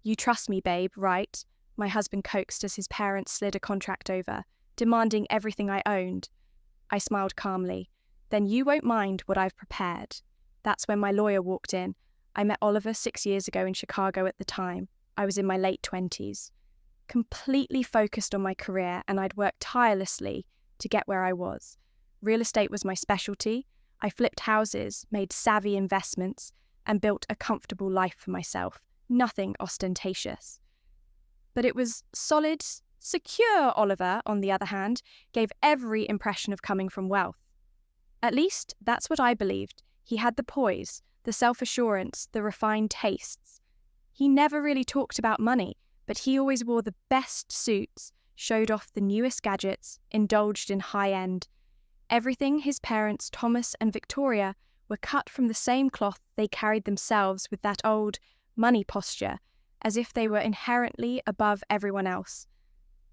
You trust me, babe, right? My husband coaxed as his parents slid a contract over, demanding everything I owned. I smiled calmly. Then you won't mind what I've prepared. That's when my lawyer walked in. I met Oliver 6 years ago in Chicago at the time. I was in my late 20s. Completely focused on my career, and I'd worked tirelessly to get where I was. Real estate was my specialty. I flipped houses, made savvy investments, and built a comfortable life for myself. Nothing ostentatious. But it was solid, secure Oliver, on the other hand, gave every impression of coming from wealth. At least, that's what I believed. He had the poise, the self-assurance, the refined tastes. He never really talked about money, but he always wore the best suits, showed off the newest gadgets, indulged in high-end. Everything his parents, Thomas and Victoria, were cut from the same cloth they carried themselves, with that old money posture, as if they were inherently above everyone else.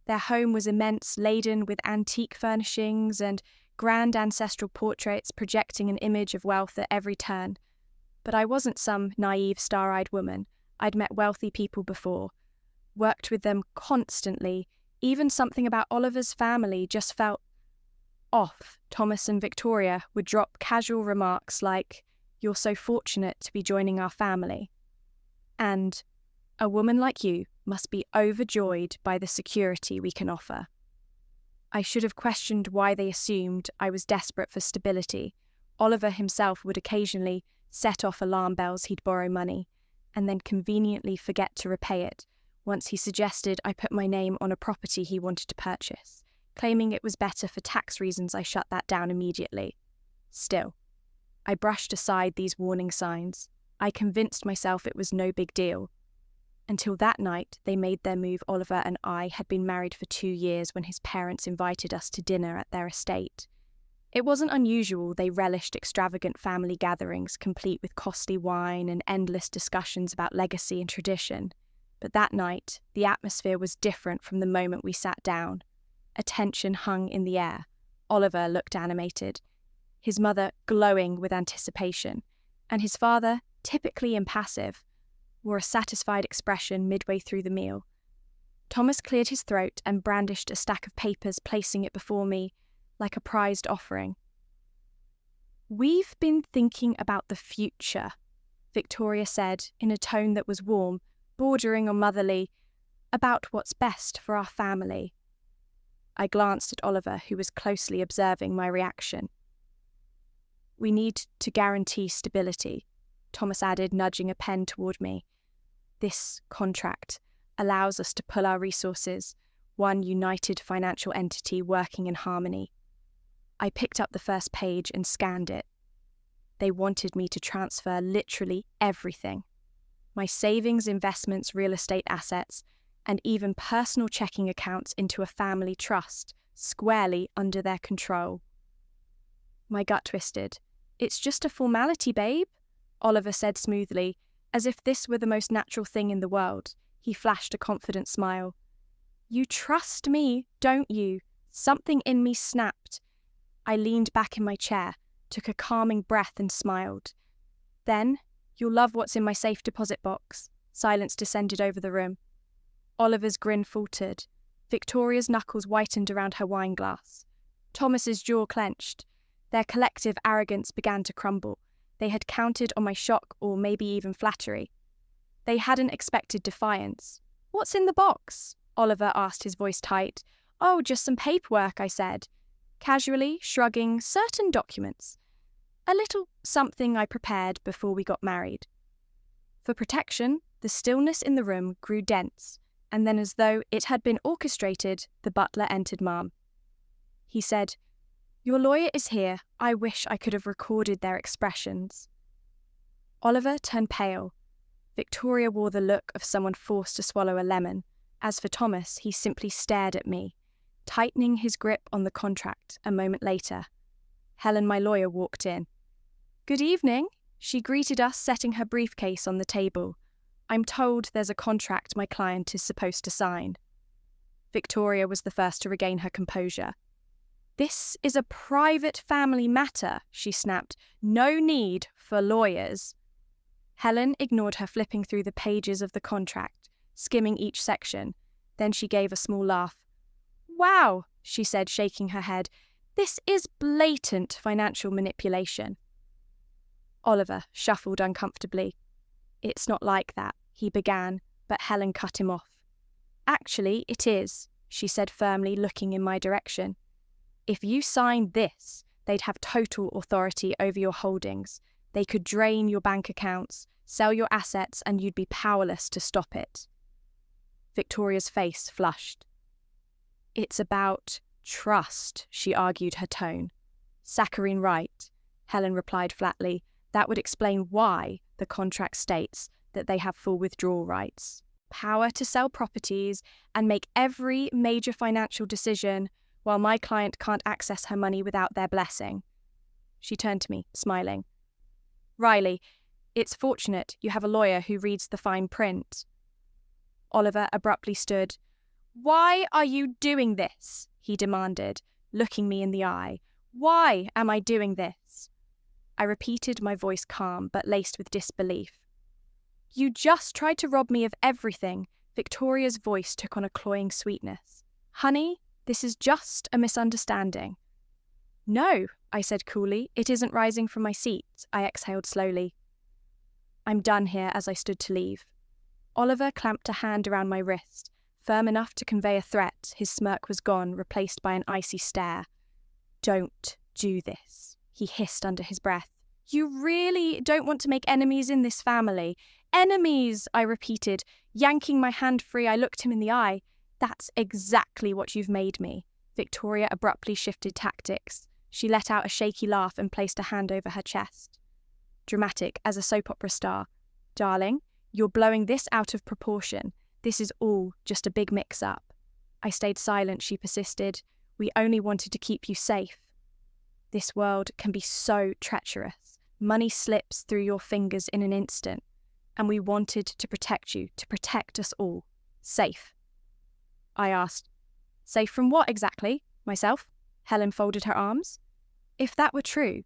Their home was immense, laden with antique furnishings and grand ancestral portraits projecting an image of wealth at every turn. But I wasn't some naive, star-eyed woman. I'd met wealthy people before, worked with them constantly. Even something about Oliver's family just felt off. Thomas and Victoria would drop casual remarks like, "You're so fortunate to be joining our family," and "A woman like you must be overjoyed by the security we can offer." I should have questioned why they assumed I was desperate for stability. Oliver himself would occasionally set off alarm bells he'd borrow money, and then conveniently forget to repay it. Once he suggested I put my name on a property he wanted to purchase. Claiming it was better for tax reasons, I shut that down immediately. Still, I brushed aside these warning signs. I convinced myself it was no big deal. Until that night, they made their move. Oliver and I had been married for 2 years when his parents invited us to dinner at their estate. It wasn't unusual. They relished extravagant family gatherings, complete with costly wine and endless discussions about legacy and tradition. But that night, the atmosphere was different from the moment we sat down. Attention hung in the air. Oliver looked animated, his mother glowing with anticipation, and his father, typically impassive, wore a satisfied expression midway through the meal. Thomas cleared his throat and brandished a stack of papers, placing it before me like a prized offering. "We've been thinking about the future," Victoria said in a tone that was warm, bordering on motherly, "about what's best for our family." I glanced at Oliver, who was closely observing my reaction. "We need to guarantee stability," Thomas added, nudging a pen toward me. "This contract allows us to pull our resources, one united financial entity working in harmony." I picked up the first page and scanned it. They wanted me to transfer literally everything. My savings, investments, real estate assets, and even personal checking accounts into a family trust, squarely under their control. My gut twisted. "It's just a formality, babe," Oliver said smoothly, as if this were the most natural thing in the world. He flashed a confident smile. "You trust me, don't you?" Something in me snapped. I leaned back in my chair, took a calming breath and smiled. "Then, you'll love what's in my safe deposit box." Silence descended over the room. Oliver's grin faltered. Victoria's knuckles whitened around her wine glass. Thomas's jaw clenched. Their collective arrogance began to crumble. They had counted on my shock, or maybe even flattery. They hadn't expected defiance. "What's in the box?" Oliver asked, his voice tight. "Oh, just some paperwork," I said, casually shrugging certain documents. A little something I prepared before we got married. For protection, the stillness in the room grew dense, and then, as though it had been orchestrated, the butler entered. "Ma'am." He said, "Your lawyer is here." I wish I could have recorded their expressions. Oliver turned pale. Victoria wore the look of someone forced to swallow a lemon. As for Thomas, he simply stared at me, tightening his grip on the contract. A moment later, Helen, my lawyer, walked in. "Good evening," she greeted us, setting her briefcase on the table. "I'm told there's a contract my client is supposed to sign." Victoria was the first to regain her composure. "This is a private family matter," she snapped. "No need for lawyers." Helen ignored her, flipping through the pages of the contract. skimming each section. Then she gave a small laugh. "Wow," she said, shaking her head. "This is blatant financial manipulation." Oliver shuffled uncomfortably. "It's not like that," he began, but Helen cut him off. "Actually, it is," she said firmly, looking in my direction. "If you signed this, they'd have total authority over your holdings. They could drain your bank accounts, sell your assets, and you'd be powerless to stop it." Victoria's face flushed. "It's about trust," she argued, her tone. "Saccharine right," Helen replied flatly. "That would explain why the contract states that they have full withdrawal rights, power to sell properties, and make every major financial decision, while my client can't access her money without their blessing." She turned to me, smiling. "Riley, it's fortunate you have a lawyer who reads the fine print." Oliver abruptly stood. "Why are you doing this?" he demanded, looking me in the eye. "Why am I doing this?" I repeated, my voice calm but laced with disbelief. "You just tried to rob me of everything." Victoria's voice took on a cloying sweetness. "Honey, this is just a misunderstanding." "No," I said coolly. "It isn't." Rising from my seat, I exhaled slowly. "I'm done here," as I stood to leave. Oliver clamped a hand around my wrist, firm enough to convey a threat. His smirk was gone, replaced by an icy stare. "Don't do this," he hissed under his breath. "You really don't want to make enemies in this family." "Enemies," I repeated. Yanking my hand free, I looked him in the eye. "That's exactly what you've made me." Victoria abruptly shifted tactics. She let out a shaky laugh and placed a hand over her chest. Dramatic as a soap opera star. "Darling, you're blowing this out of proportion. This is all just a big mix-up." I stayed silent. She persisted. "We only wanted to keep you safe." "This world can be so treacherous. Money slips through your fingers in an instant. And we wanted to protect you, to protect us all. Safe." I asked. "Safe from what exactly? Myself?" Helen folded her arms. "If that were true,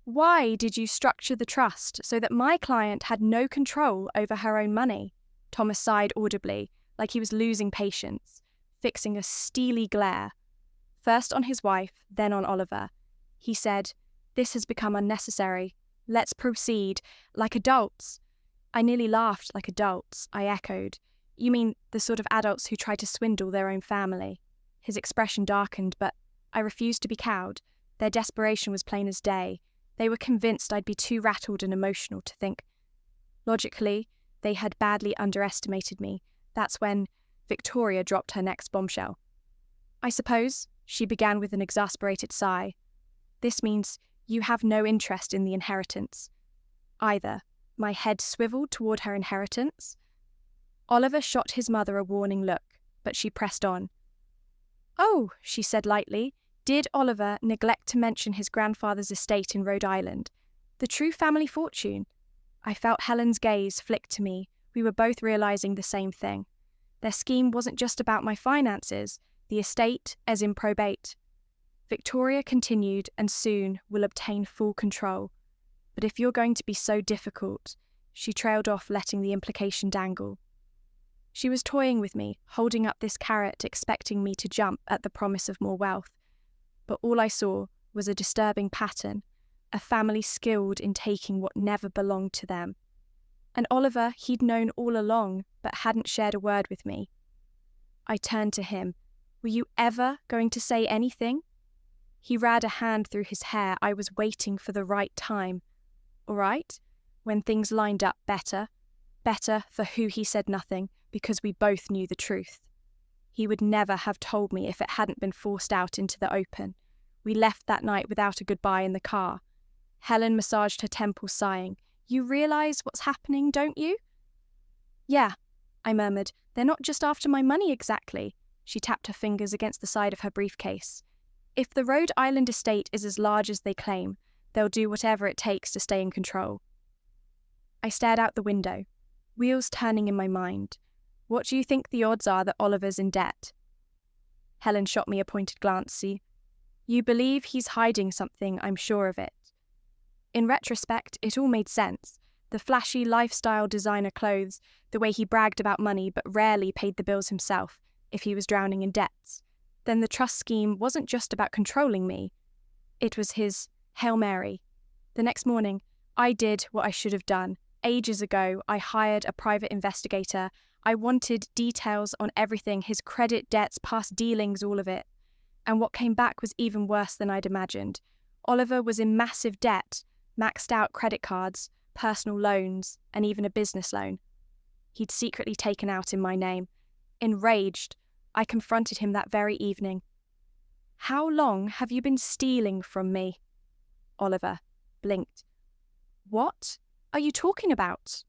why did you structure the trust so that my client had no control over her own money?" Thomas sighed audibly, like he was losing patience, fixing a steely glare, first on his wife, then on Oliver. He said, "This has become unnecessary. Let's proceed, like adults." I nearly laughed. "Like adults," I echoed. "You mean the sort of adults who try to swindle their own family?" His expression darkened, but I refused to be cowed. Their desperation was plain as day. They were convinced I'd be too rattled and emotional to think. Logically, they had badly underestimated me. That's when Victoria dropped her next bombshell. "I suppose," she began with an exasperated sigh, "this means you have no interest in the inheritance." Either. My head swiveled toward her inheritance. Oliver shot his mother a warning look, but she pressed on. "Oh," she said lightly, "did Oliver neglect to mention his grandfather's estate in Rhode Island? The true family fortune?" I felt Helen's gaze flick to me. We were both realizing the same thing. Their scheme wasn't just about my finances, the estate as in probate. Victoria continued, and soon will obtain full control. "But if you're going to be so difficult," she trailed off, letting the implication dangle. She was toying with me, holding up this carrot, expecting me to jump at the promise of more wealth. But all I saw was a disturbing pattern, a family skilled in taking what never belonged to them. And Oliver he'd known all along, but hadn't shared a word with me. I turned to him. "Were you ever going to say anything?" He ran a hand through his hair. I was waiting for the right time. All right, when things lined up better. Better for who he said nothing, because we both knew the truth. He would never have told me if it hadn't been forced out into the open. We left that night without a goodbye in the car. Helen massaged her temples, sighing. "You realize what's happening, don't you?" "Yeah," I murmured. "They're not just after my money exactly." She tapped her fingers against the side of her briefcase. "If the Rhode Island estate is as large as they claim, they'll do whatever it takes to stay in control." I stared out the window, wheels turning in my mind. "What do you think the odds are that Oliver's in debt?" Helen shot me a pointed glance. "See, you believe he's hiding something, I'm sure of it." In retrospect, it all made sense. The flashy lifestyle designer clothes, the way he bragged about money but rarely paid the bills himself if he was drowning in debts. Then the trust scheme wasn't just about controlling me. It was his Hail Mary. The next morning, I did what I should have done. Ages ago, I hired a private investigator. I wanted details on everything, his credit, debts, past dealings, all of it. And what came back was even worse than I'd imagined. Oliver was in massive debt, maxed out credit cards, personal loans, and even a business loan. He'd secretly taken out in my name. Enraged, I confronted him that very evening. "How long have you been stealing from me?" Oliver blinked. "What are you talking about?"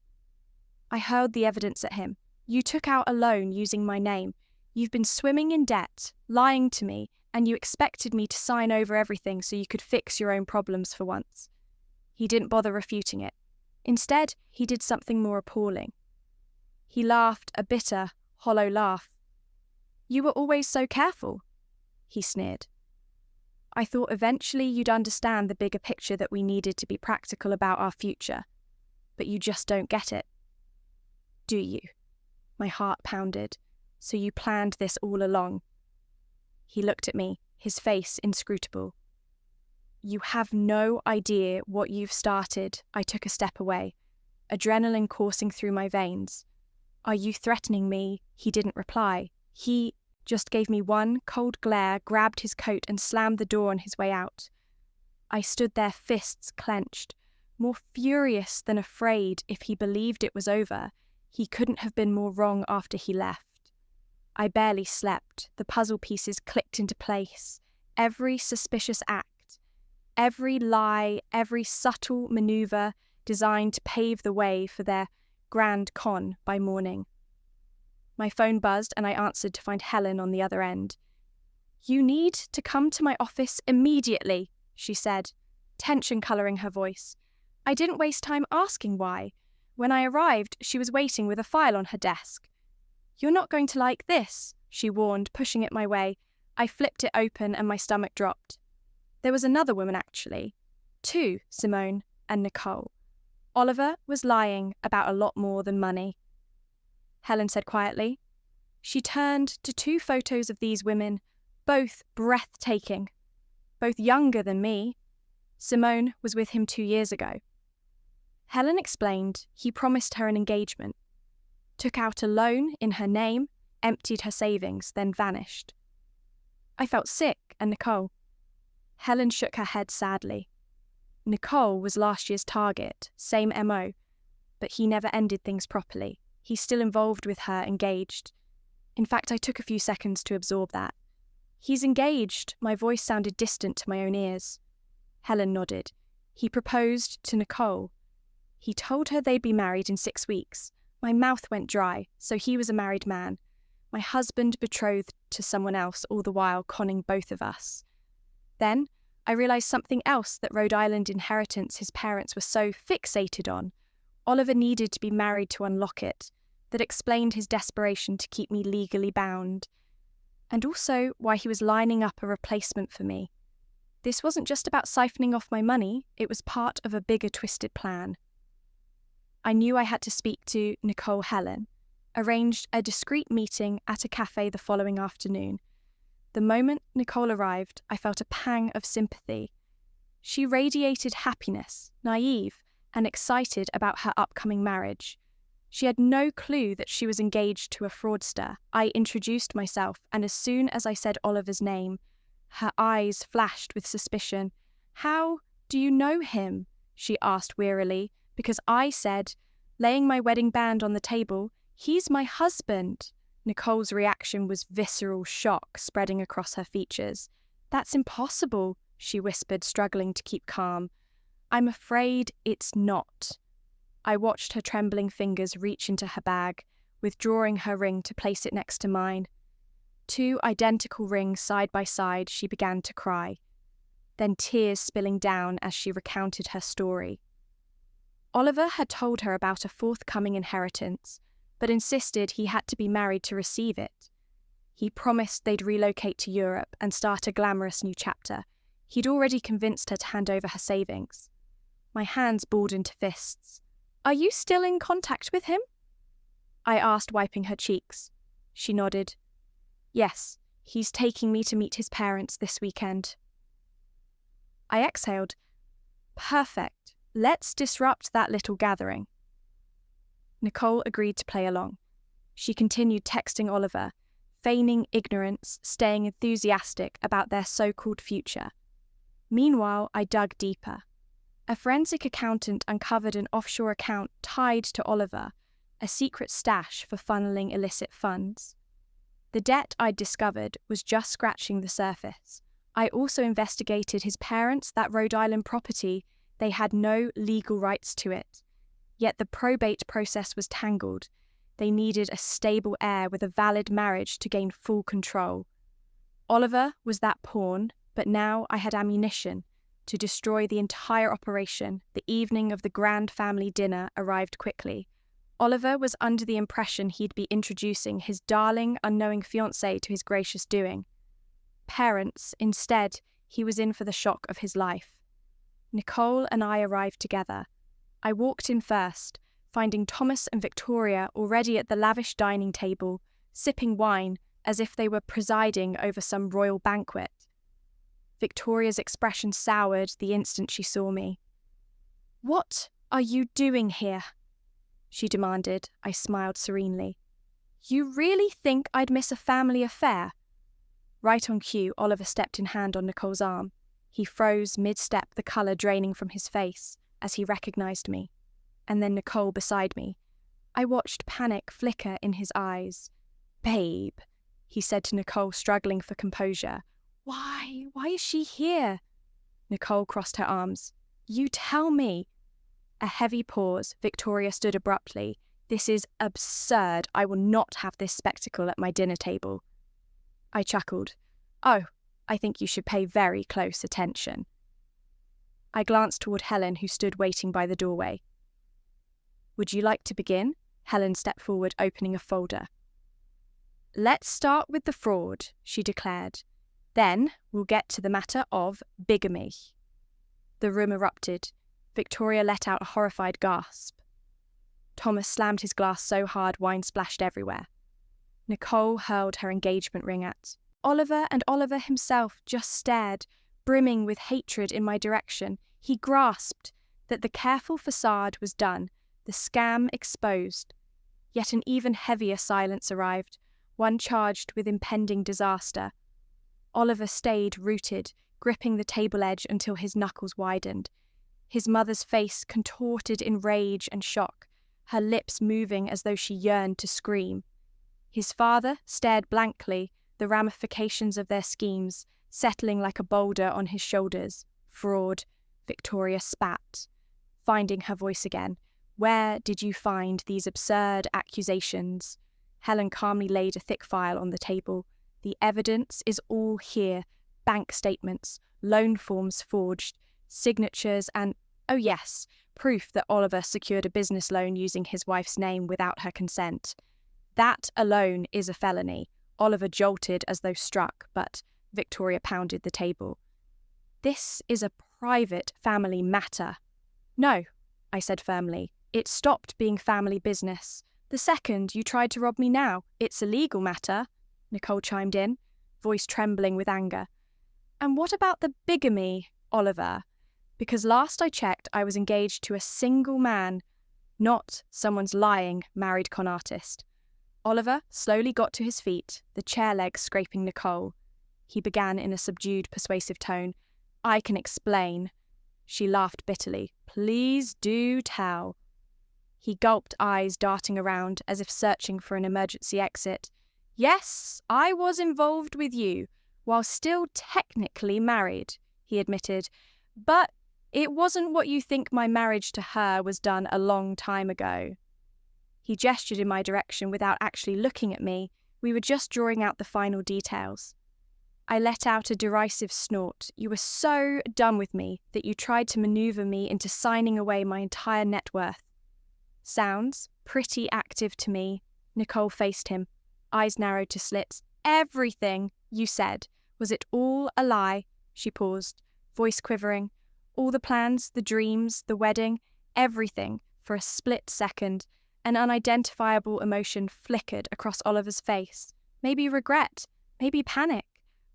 I hurled the evidence at him. "You took out a loan using my name. You've been swimming in debt, lying to me, and you expected me to sign over everything so you could fix your own problems for once." He didn't bother refuting it. Instead, he did something more appalling. He laughed a bitter, hollow laugh. "You were always so careful," he sneered. "I thought eventually you'd understand the bigger picture, that we needed to be practical about our future. But you just don't get it. Do you?" My heart pounded. "So you planned this all along?" He looked at me, his face inscrutable. "You have no idea what you've started." I took a step away, adrenaline coursing through my veins. "Are you threatening me?" He didn't reply. He just gave me one cold glare, grabbed his coat and slammed the door on his way out. I stood there, fists clenched, more furious than afraid. If he believed it was over, he couldn't have been more wrong after he left. I barely slept. The puzzle pieces clicked into place. Every suspicious act, every lie, every subtle maneuver designed to pave the way for their grand con by morning. My phone buzzed and I answered to find Helen on the other end. "You need to come to my office immediately," she said, tension colouring her voice. I didn't waste time asking why. When I arrived, she was waiting with a file on her desk. "You're not going to like this," she warned, pushing it my way. I flipped it open and my stomach dropped. There was another woman, actually. Two, Simone and Nicole. Oliver was lying about a lot more than money. Helen said quietly. She turned to two photos of these women, both breathtaking, both younger than me. Simone was with him 2 years ago. Helen explained he promised her an engagement, took out a loan in her name, emptied her savings, then vanished. I felt sick, and Nicole. Helen shook her head sadly. Nicole was last year's target, same MO, but he never ended things properly. He's still involved with her, engaged. In fact, I took a few seconds to absorb that. "He's engaged." My voice sounded distant to my own ears. Helen nodded. "He proposed to Nicole. He told her they'd be married in 6 weeks. My mouth went dry, so he was a married man. My husband betrothed to someone else, all the while conning both of us. Then I realised something else that Rhode Island inheritance his parents were so fixated on. Oliver needed to be married to unlock it. That explained his desperation to keep me legally bound. And also why he was lining up a replacement for me. This wasn't just about siphoning off my money, it was part of a bigger twisted plan. I knew I had to speak to Nicole Helen, arranged a discreet meeting at a cafe the following afternoon. The moment Nicole arrived, I felt a pang of sympathy. She radiated happiness, naive, and excited about her upcoming marriage. She had no clue that she was engaged to a fraudster. I introduced myself, and as soon as I said Oliver's name, her eyes flashed with suspicion. "How do you know him?" she asked wearily, because I said, laying my wedding band on the table, "He's my husband." Nicole's reaction was visceral shock spreading across her features. "That's impossible," she whispered, struggling to keep calm. "I'm afraid it's not." I watched her trembling fingers reach into her bag, withdrawing her ring to place it next to mine. 2 identical rings side by side, she began to cry, then tears spilling down as she recounted her story. Oliver had told her about a forthcoming inheritance, but insisted he had to be married to receive it. He promised they'd relocate to Europe and start a glamorous new chapter. He'd already convinced her to hand over her savings. My hands balled into fists. Are you still in contact with him? I asked, wiping her cheeks. She nodded. Yes, he's taking me to meet his parents this weekend. I exhaled. Perfect. Let's disrupt that little gathering. Nicole agreed to play along. She continued texting Oliver, feigning ignorance, staying enthusiastic about their so-called future. Meanwhile, I dug deeper. A forensic accountant uncovered an offshore account tied to Oliver, a secret stash for funneling illicit funds. The debt I'd discovered was just scratching the surface. I also investigated his parents' that Rhode Island property. They had no legal rights to it. Yet the probate process was tangled. They needed a stable heir with a valid marriage to gain full control. Oliver was that pawn, but now I had ammunition to destroy the entire operation. The evening of the grand family dinner arrived quickly. Oliver was under the impression he'd be introducing his darling, unknowing fiancée to his gracious doing. Parents, instead, he was in for the shock of his life. Nicole and I arrived together. I walked in first, finding Thomas and Victoria already at the lavish dining table, sipping wine as if they were presiding over some royal banquet. Victoria's expression soured the instant she saw me. "What are you doing here?" she demanded. I smiled serenely. "You really think I'd miss a family affair?" Right on cue, Oliver stepped in hand on Nicole's arm. He froze mid-step, the colour draining from his face as he recognised me. And then Nicole beside me. I watched panic flicker in his eyes. "Babe," he said to Nicole, struggling for composure. Why is she here?" Nicole crossed her arms. "You tell me." A heavy pause. Victoria stood abruptly. "This is absurd. I will not have this spectacle at my dinner table." I chuckled. "Oh, I think you should pay very close attention." I glanced toward Helen, who stood waiting by the doorway. "Would you like to begin?" Helen stepped forward, opening a folder. "Let's start with the fraud," she declared. "Then we'll get to the matter of bigamy." The room erupted. Victoria let out a horrified gasp. Thomas slammed his glass so hard wine splashed everywhere. Nicole hurled her engagement ring at Oliver, and Oliver himself just stared, brimming with hatred in my direction. He grasped that the careful facade was done, the scam exposed. Yet an even heavier silence arrived, one charged with impending disaster. Oliver stayed rooted, gripping the table edge until his knuckles widened. His mother's face contorted in rage and shock, her lips moving as though she yearned to scream. His father stared blankly, the ramifications of their schemes settling like a boulder on his shoulders. "Fraud," Victoria spat, finding her voice again. "Where did you find these absurd accusations?" Helen calmly laid a thick file on the table. "The evidence is all here. Bank statements, loan forms forged, signatures and, oh yes, proof that Oliver secured a business loan using his wife's name without her consent. That alone is a felony." Oliver jolted as though struck, but Victoria pounded the table. "This is a private family matter." "No," I said firmly. "It stopped being family business. The second you tried to rob me now, it's a legal matter," Nicole chimed in, voice trembling with anger. "And what about the bigamy, Oliver? Because last I checked, I was engaged to a single man, not someone's lying married con artist." Oliver slowly got to his feet, the chair legs scraping Nicole. He began in a subdued, persuasive tone. "I can explain." She laughed bitterly. "Please do tell." He gulped, eyes darting around as if searching for an emergency exit. "Yes, I was involved with you, while still technically married," he admitted. "But it wasn't what you think. My marriage to her was done a long time ago." He gestured in my direction without actually looking at me. We were just drawing out the final details. I let out a derisive snort. "You were so done with me that you tried to maneuver me into signing away my entire net worth." "Sounds pretty active to me." Nicole faced him, eyes narrowed to slits. "Everything you said, was it all a lie?" She paused, voice quivering. "All the plans, the dreams, the wedding, everything, For a split second, an unidentifiable emotion flickered across Oliver's face. Maybe regret, maybe panic.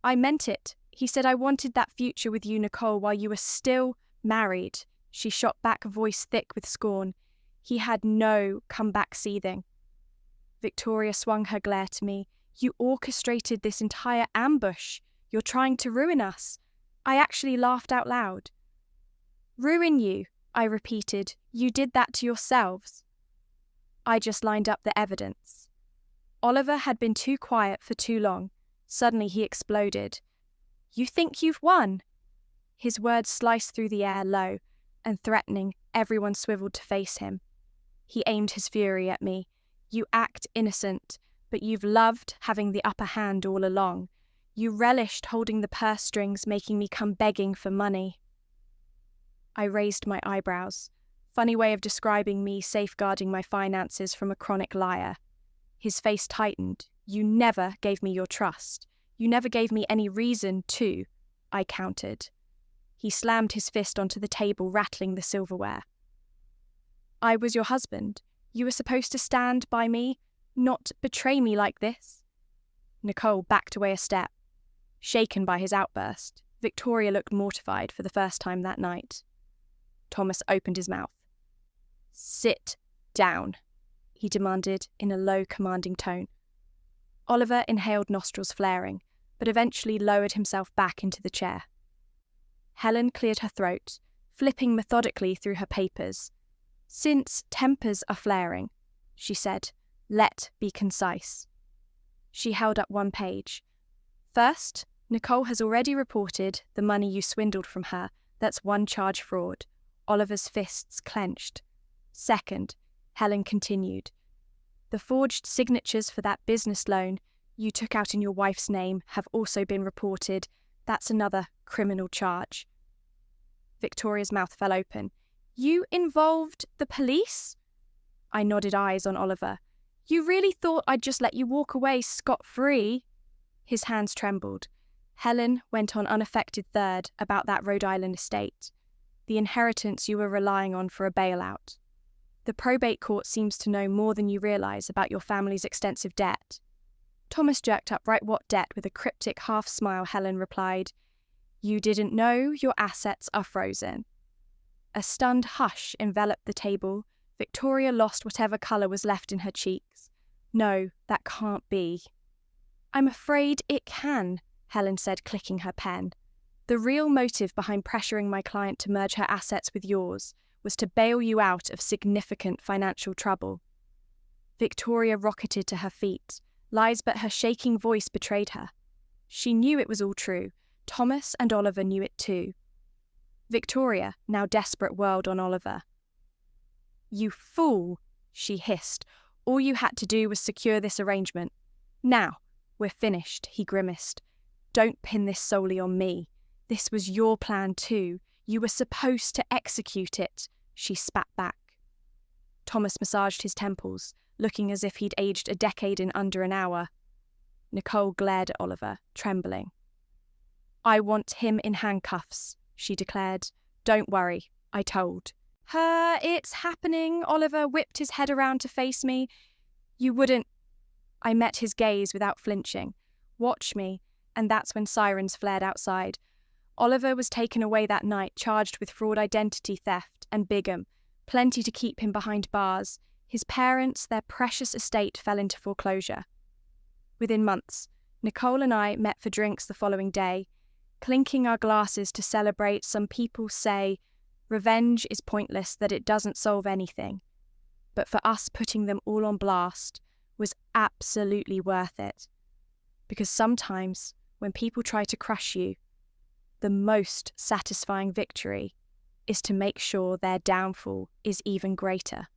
I meant it. He said I wanted that future with you, Nicole, while you were still married. She shot back, a voice thick with scorn. He had no comeback seething. Victoria swung her glare to me. You orchestrated this entire ambush. You're trying to ruin us. I actually laughed out loud. Ruin you, I repeated. You did that to yourselves. I just lined up the evidence. Oliver had been too quiet for too long. Suddenly he exploded. You think you've won? His words sliced through the air, low and threatening. Everyone swiveled to face him. He aimed his fury at me. You act innocent, but you've loved having the upper hand all along. You relished holding the purse strings, making me come begging for money. I raised my eyebrows. Funny way of describing me safeguarding my finances from a chronic liar. His face tightened. You never gave me your trust. You never gave me any reason to, I countered. He slammed his fist onto the table, rattling the silverware. I was your husband. You were supposed to stand by me, not betray me like this. Nicole backed away a step. Shaken by his outburst, Victoria looked mortified for the first time that night. Thomas opened his mouth. Sit down, he demanded in a low, commanding tone. Oliver inhaled, nostrils flaring, but eventually lowered himself back into the chair. Helen cleared her throat, flipping methodically through her papers. Since tempers are flaring, she said, let be concise. She held up one page. First, Nicole has already reported the money you swindled from her. That's one charge fraud. Oliver's fists clenched. Second, Helen continued. The forged signatures for that business loan you took out in your wife's name have also been reported. That's another criminal charge. Victoria's mouth fell open. You involved the police? I nodded eyes on Oliver. You really thought I'd just let you walk away scot-free? His hands trembled. Helen went on unaffected third about that Rhode Island estate, the inheritance you were relying on for a bailout. The probate court seems to know more than you realise about your family's extensive debt. Thomas jerked up. Right, what debt? With a cryptic half-smile, Helen replied, You didn't know your assets are frozen. A stunned hush enveloped the table. Victoria lost whatever colour was left in her cheeks. No, that can't be. I'm afraid it can, Helen said, clicking her pen. The real motive behind pressuring my client to merge her assets with yours was to bail you out of significant financial trouble. Victoria rocketed to her feet. Lies but her shaking voice betrayed her. She knew it was all true. Thomas and Oliver knew it too. Victoria, now desperate, whirled on Oliver. You fool, she hissed. All you had to do was secure this arrangement. Now, we're finished, he grimaced. Don't pin this solely on me. This was your plan too. You were supposed to execute it, she spat back. Thomas massaged his temples, looking as if he'd aged a decade in under an hour. Nicole glared at Oliver, trembling. I want him in handcuffs, she declared. Don't worry, I told. It's happening, Oliver whipped his head around to face me. You wouldn't. I met his gaze without flinching. Watch me, and that's when sirens flared outside. Oliver was taken away that night, charged with fraud, identity theft, and bigamy. Plenty to keep him behind bars. His parents, their precious estate, fell into foreclosure. Within months, Nicole and I met for drinks the following day. Clinking our glasses to celebrate, some people say, revenge is pointless, that it doesn't solve anything. But for us, putting them all on blast was absolutely worth it. Because sometimes, when people try to crush you, the most satisfying victory is to make sure their downfall is even greater.